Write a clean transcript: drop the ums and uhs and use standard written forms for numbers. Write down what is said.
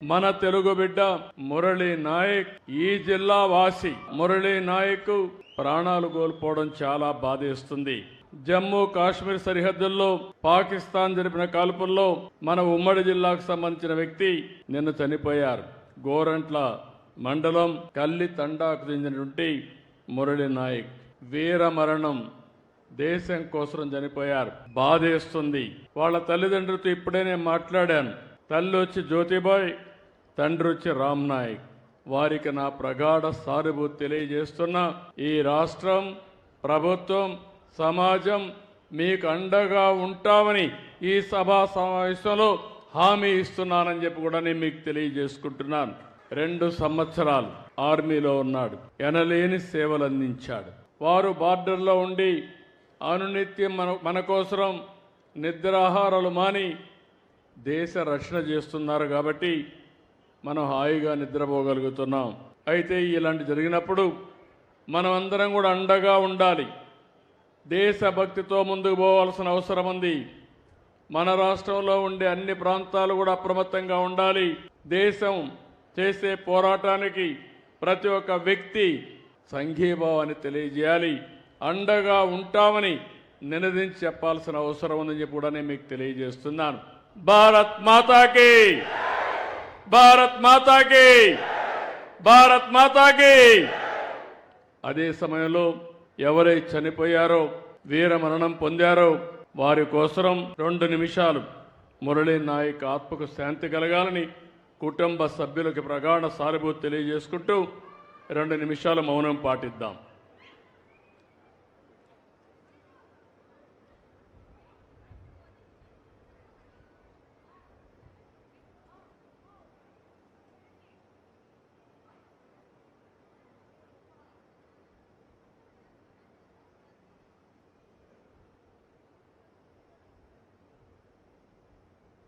మన తెలుగు బిడ్డ మురళీ నాయక్ ఈ జిల్లా వాసి మురళీ నాయక్ ప్రాణాలు కోల్పోవడం చాలా బాధేస్తుంది. జమ్మూ కాశ్మీర్ సరిహద్దుల్లో పాకిస్తాన్ జరిపిన కాల్పుల్లో మన ఉమ్మడి జిల్లాకు సంబంధించిన వ్యక్తి నిన్న చనిపోయారు. గోరంట్ల మండలం కల్లి తండాకు చెందినటువంటి మురళీ నాయక్ వీర మరణం. దేశం కోసం చనిపోయారు. బాధేస్తుంది. వాళ్ళ తల్లిదండ్రులతో ఇప్పుడే నేను మాట్లాడాను. తల్లి వచ్చి జ్యోతిబాయ్, తండ్రి వచ్చి రామ్ నాయక్. వారికి నా ప్రగాఢ సానుభూతి తెలియజేస్తున్నా. ఈ రాష్ట్రం, ప్రభుత్వం, సమాజం మీకు అండగా ఉంటామని ఈ సభా సమావేశంలో హామీ ఇస్తున్నానని చెప్పి కూడా నేను మీకు తెలియజేసుకుంటున్నాను. 2 సంవత్సరాలు ఆర్మీలో ఉన్నాడు. ఎనలేని సేవలు అందించాడు. వారు బార్డర్లో ఉండి అనునిత్యం మన కోసం నిద్రాహారాలు మాని దేశ రక్షణ చేస్తున్నారు. కాబట్టి మనం హాయిగా నిద్రపోగలుగుతున్నాం. అయితే ఇలాంటి జరిగినప్పుడు మనం అందరం కూడా అండగా ఉండాలి. దేశభక్తితో ముందుకు పోవాల్సిన అవసరం ఉంది. మన రాష్ట్రంలో ఉండే అన్ని ప్రాంతాలు కూడా అప్రమత్తంగా ఉండాలి. దేశం చేసే పోరాటానికి ప్రతి ఒక్క వ్యక్తి సంఘీభావాన్ని తెలియజేయాలి. అండగా ఉంటామని నినదించి చెప్పాల్సిన అవసరం ఉందని చెప్పి కూడా నేను మీకు తెలియజేస్తున్నాను. భారత్ మాతాకి, భారత్ మాతాకి, భారత్ మాతాకి. అదే సమయంలో ఎవరైతే చనిపోయారో, వీర మరణం పొందారో వారి కోసం 2 నిమిషాలు మురళీ నాయక్ ఆత్మకు శాంతి కలగాలని కుటుంబ సభ్యులకు ప్రగాఢ సానుభూతి తెలియజేసుకుంటూ 2 నిమిషాలు మౌనం పాటిద్దాం.